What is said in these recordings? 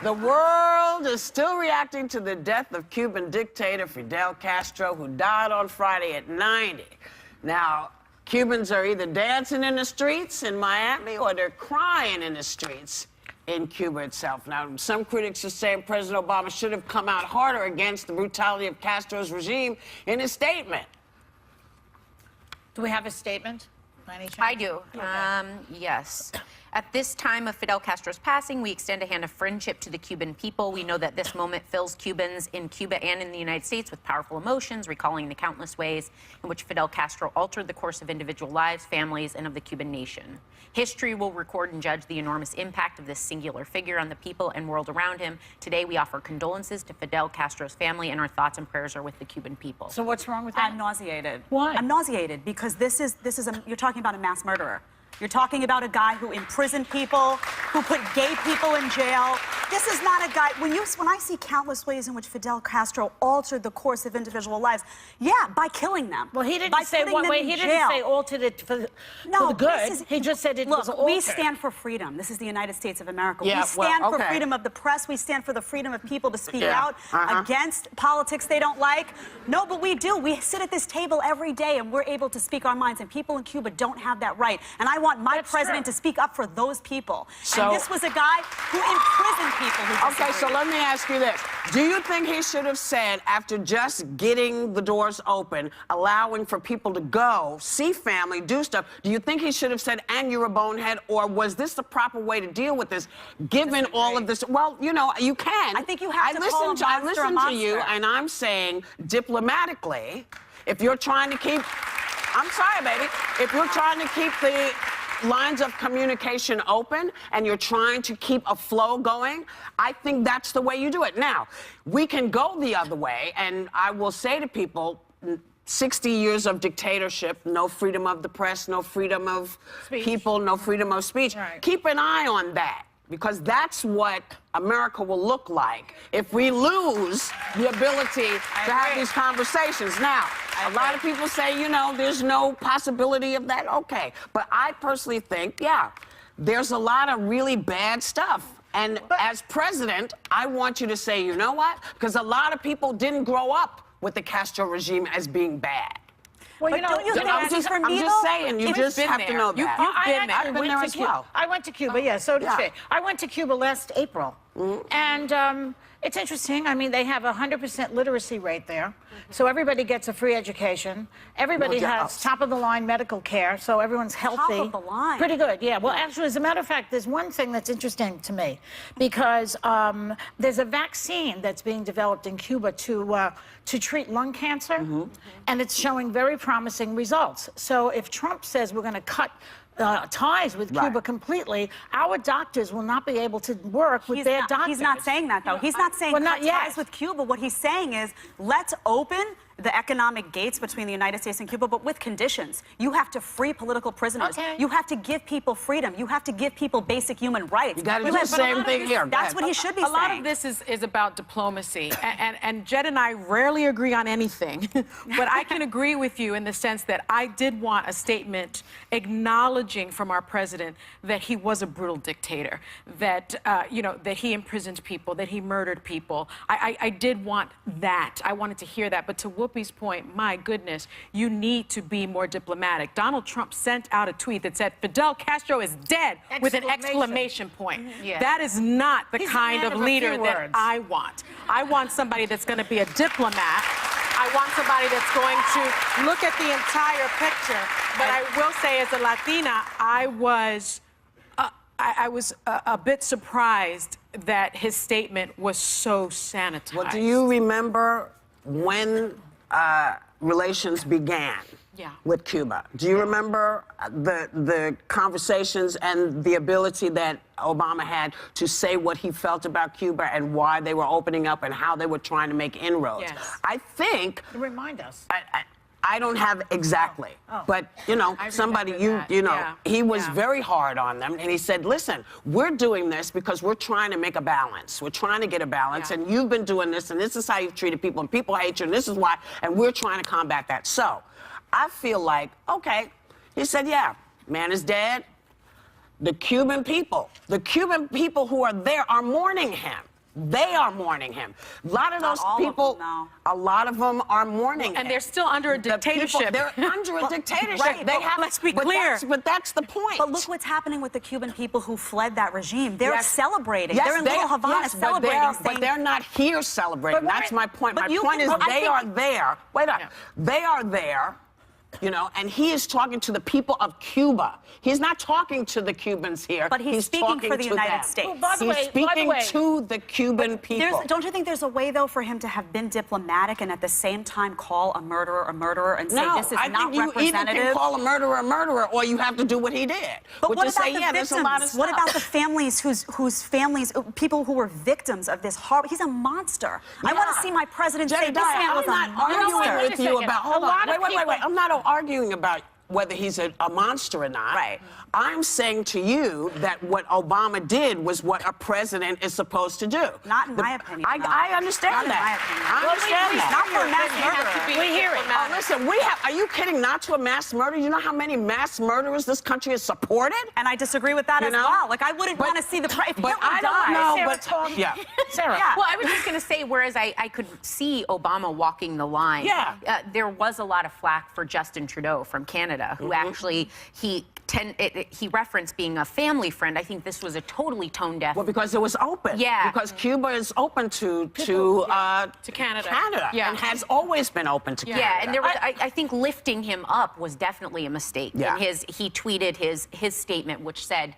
The world is still reacting to the death of Cuban dictator Fidel Castro, who died on Friday at 90. Now, Cubans are either dancing in the streets in Miami or they're crying in the streets in Cuba itself. Now, some critics are saying President Obama should have come out harder against the brutality of Castro's regime in his statement. Do we have a statement? By any chance? I do. Yes. At this time of Fidel Castro's passing, we extend a hand of friendship to the Cuban people. We know that this moment fills Cubans in Cuba and in the United States with powerful emotions, recalling the countless ways in which Fidel Castro altered the course of individual lives, families, and of the Cuban nation. History will record and judge the enormous impact of this singular figure on the people and world around him. Today, we offer condolences to Fidel Castro's family, and our thoughts and prayers are with the Cuban people. So what's wrong with that? I'm nauseated. Why? I'm nauseated because you're talking about a mass murderer. You're talking about a guy who imprisoned people, who put gay people in jail. This is not a guy, when I see countless ways in which Fidel Castro altered the course of individual lives, yeah, by killing them. Well, he didn't say what way. He didn't say altered it for the good. He just said it was altered. We stand for freedom. This is the United States of America. Yeah, we stand for freedom of the press. We stand for the freedom of people to speak out against politics they don't like. No, but we do. We sit at this table every day and we're able to speak our minds, and people in Cuba don't have that right. And I want my president to speak up for those people. So, and this was a guy who imprisoned people who disagreed. Okay, so let me ask you this. Do you think he should have said, after just getting the doors open, allowing for people to go, see family, do stuff, do you think he should have said, and you're a bonehead, or was this the proper way to deal with this, given all of this? Well, you know, you can. I think you have to call a monster I listen to you, and I'm saying, diplomatically, if you're trying to keep... I'm sorry, baby. If you're trying to keep the lines of communication open and you're trying to keep a flow going, I think that's the way you do it. Now, we can go the other way, and I will say to people, 60 years of dictatorship, no freedom of the press, no freedom of people, no freedom of speech. Right. Keep an eye on that, because that's what America will look like if we lose the ability to have these conversations. Now, a lot of people say, you know, there's no possibility of that. Okay. But I personally think, yeah, there's a lot of really bad stuff. And as president, I want you to say, you know what? Because a lot of people didn't grow up with the Castro regime as being bad. Well, but you know, don't you think I'm just saying, you just have to know that. I've been there as well. I went to Cuba, yeah, so did she. I went to Cuba last April. And it's interesting. I mean, they have a 100% literacy rate there. So everybody gets a free education. Everybody has top-of-the-line medical care, so everyone's healthy. Top of the line? Pretty good, yeah. Well, actually, as a matter of fact, there's one thing that's interesting to me, because there's a vaccine that's being developed in Cuba to treat lung cancer, and it's showing very promising results. So if Trump says we're going to cut ties with Cuba completely, our doctors will not be able to work with their doctors. He's not saying that, though. He's not saying cut ties with Cuba. What he's saying is, let's open the economic gates between the United States and Cuba, but with conditions. You have to free political prisoners. You have to give people freedom. You have to give people basic human rights. You got to do the same thing here. That's what he should be saying. A lot of this is about diplomacy, and Jed and I rarely agree on anything, but I can agree with you in the sense that I did want a statement acknowledging from our president that he was a brutal dictator, that you know, that he imprisoned people, that he murdered people. I did want that. I wanted to hear that, but to Whoopi's point, my goodness, you need to be more diplomatic. Donald Trump sent out a tweet that said, Fidel Castro is dead, with an exclamation point. That is not the kind of leader that I want. I want somebody that's going to be a diplomat. I want somebody that's going to look at the entire picture. But I will say, as a Latina, I was a bit surprised that his statement was so sanitized. Well, do you remember when relations began with Cuba? Do you remember the conversations and the ability that Obama had to say what he felt about Cuba and why they were opening up and how they were trying to make inroads? I think... Remind us. I don't have exactly, but, you know, somebody, he was very hard on them, and he said, listen, we're doing this because we're trying to make a balance. We're trying to get a balance, and you've been doing this, and this is how you've treated people, and people hate you, and this is why, and we're trying to combat that. So, I feel like, okay, he said, yeah, man is dead. The Cuban people who are there are mourning him. They are mourning him. A lot of Not those all of people, them, a lot of them are mourning him. And they're still under a The people- dictatorship. they're under a dictatorship. right, They but have, let's be but clear. But that's the point. But look what's happening with the Cuban people who fled that regime. They're Yes. celebrating. Yes, they're in Little Havana yes, celebrating. but saying, they're not here celebrating. But why- That's my point. but My you point can- is I they think- are there. Wait up. Yeah. They are there, you know, and he is talking to the people of Cuba. He's not talking to the Cubans here. But he's speaking talking for the to United them. States. Well, by the He's way- speaking to the Cuban people. Don't you think there's a way, though, for him to have been diplomatic and at the same time call a murderer and say No, this is I not think you either representative? can call a murderer, or you have to do what he did. But which what is about say, the yeah, victims? there's a lot of What stuff. about the families whose families, people who were victims of this horrible? He's a monster. I want to see my president say this Jedediah, man was a I'm not monster. arguing Wait a with you second. about. A Hold lot on. of Wait. people- I'm not arguing about whether he's a monster or not. Right. I'm saying to you that what Obama did was what a president is supposed to do. Not in my opinion, no. I understand Not in that. my opinion. I understand that. Not for a mass murderer. We hear it. Oh, listen, are you kidding? Not to a mass murder? You know how many mass murderers this country has supported? And I disagree with that You as know? well. Like, I wouldn't But- want to see the if but Hitler I don't died. know. Sarah, but- talk. yeah. Sarah. Yeah. Well, I was just going to say, whereas I could see Obama walking the line, Yeah. there was a lot of flack for Justin Trudeau from Canada, who actually, he referenced being a family friend. I think this was a totally tone deaf. Well, because it was open. Yeah. Because Cuba is open to Canada. Canada. Yeah. And has always been open to Canada. Yeah, and there was, I think lifting him up was definitely a mistake. Yeah. And he tweeted his statement, which said,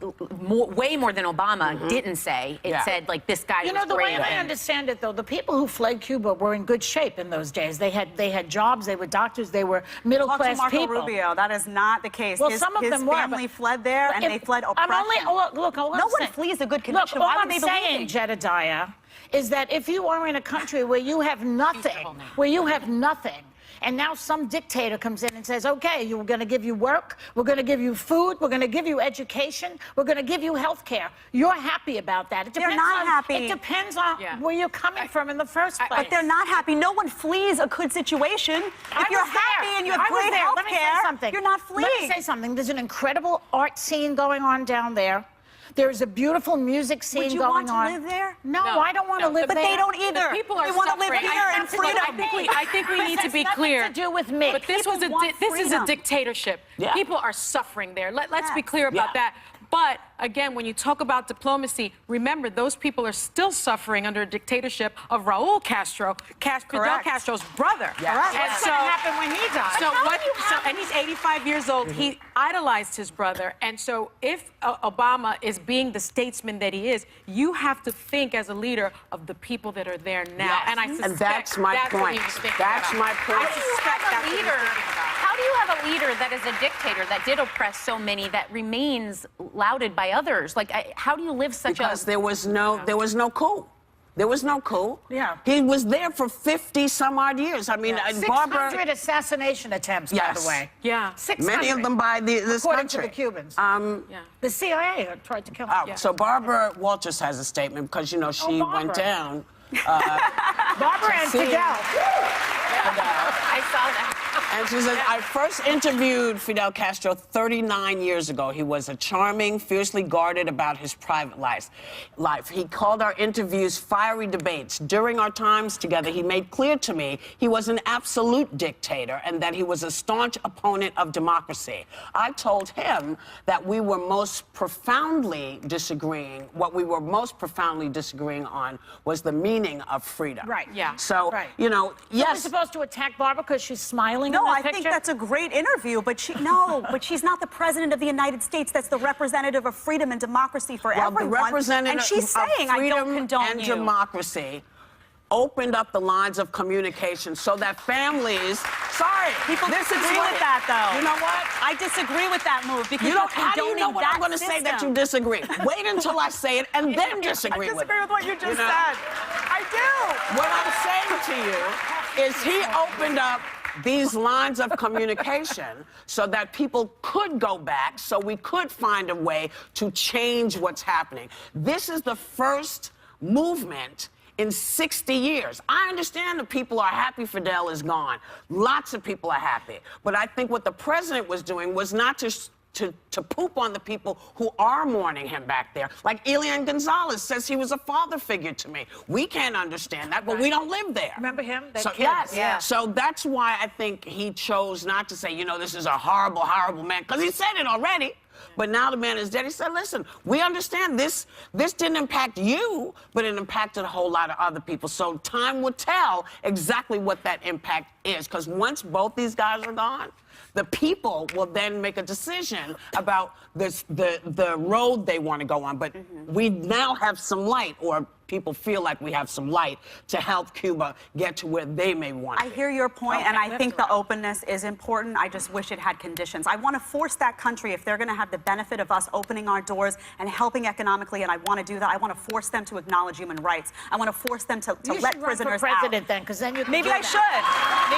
way more than Obama didn't say. It Yeah. said, like, this guy You was know, the way great. I understand it, though, the people who fled Cuba were in good shape in those days. They had jobs, they were doctors, they were Talk middle-class to Marco people. Rubio. That is not the case. Well, his, some of his them were, family but- fled there, and If- they fled I'm oppression. only, look, all No I'm one saying- flees a good Look, conviction. all Why would I'm they saying, believe? Jedediah, is that if you are in a country where you have nothing, and now some dictator comes in and says, okay, we're going to give you work, we're going to give you food, we're going to give you education, we're going to give you health care. You're happy about that. It They're depends not on, happy. It depends on Yeah. where you're coming from in the first place. But they're not happy. No one flees a good situation. If you're happy and you have great health Let me say care, something. you're not Let me fleeing. say something. There's an incredible art scene going on down there. There's a beautiful music scene Would you going want to on. live there? No, No, I don't want to no. live But there. they don't either. People are they want to live suffering. here in That's what freedom. I think we need to be Has clear. nothing to do with me. But this People want this is a freedom. dictatorship. Yeah. People are suffering there. Let's be Yes. clear about Yeah. that. But again, when you talk about diplomacy, remember those people are still suffering under a dictatorship of Raul Castro, Fidel Correct. Castro's brother. Yes. What's And going to happen when he dies? So and he's 85 years old. He idolized his brother, and so if Obama is being the statesman that he is, you have to think as a leader of the people that are there now. Yes. And I suspect And that's my what point. he was thinking That's about. my point. I suspect that's what he was thinking about. How do you have a leader that is a dictator that did oppress so many that remains lauded by others? Like, how do you live such Because a... there was no coup. There was no coup. Yeah. He was there for 50 some odd years. I mean, 600 assassination attempts, by Yes. the way. Yeah. 600. many of them by this According country. to the Cubans. Yeah. The CIA had tried to kill him. So Barbara Walters has a statement because, you know, she Barbara. went down. Barbara and see- Fidel. I saw that. And she says, I first interviewed Fidel Castro 39 years ago. He was a charming, fiercely guarded about his private life. He called our interviews fiery debates. During our times together, he made clear to me he was an absolute dictator and that he was a staunch opponent of democracy. I told him that we were most profoundly disagreeing. What we were most profoundly disagreeing on was the meaning of freedom. Right. Yeah. So, Right. you know, So we're yes. supposed to attack Barbara because she's smiling No, in that I think picture? that's a great interview, but but she's not the president of the United States. That's the representative of freedom and democracy for Well, everyone. the representative and she's saying, of I don't freedom condone and you. democracy opened up the lines of communication so that families. Sorry, People this is disagree what with that, though. You know what? I disagree with that move because You don't. you're How do you know condoning what I'm that going to say that you system. disagree? Wait until I say it and then disagree with it. I disagree with what you just know? said. I do. What I'm saying to you is he opened up these lines of communication so that people could go back, so we could find a way to change what's happening. This is the first movement in 60 years. I understand the people are happy Fidel is gone. Lots of people are happy. But I think what the president was doing was not to to poop on the people who are mourning him back there. Like Elian Gonzalez says he was a father figure to me. We can't understand that, but we don't live there. Remember him? That So, kid? yes. Yeah. So that's why I think he chose not to say, you know, this is a horrible, horrible man, because he said it already. But now the man is dead. He said, listen, we understand this didn't impact you, but it impacted a whole lot of other people. So time will tell exactly what that impact is, because once both these guys are gone, the people will then make a decision about the road they want to go on. But we now have some light, or people feel like we have some light to help Cuba get to where they may want to I be. hear your point, and I think the openness is important. I just wish it had conditions. I want to force that country, if they're going to have the benefit of us opening our doors and helping economically, and I want to do that, I want to force them to acknowledge human rights. I want to force them to You let should run prisoners for president out. then, because then you can Maybe do I that. should.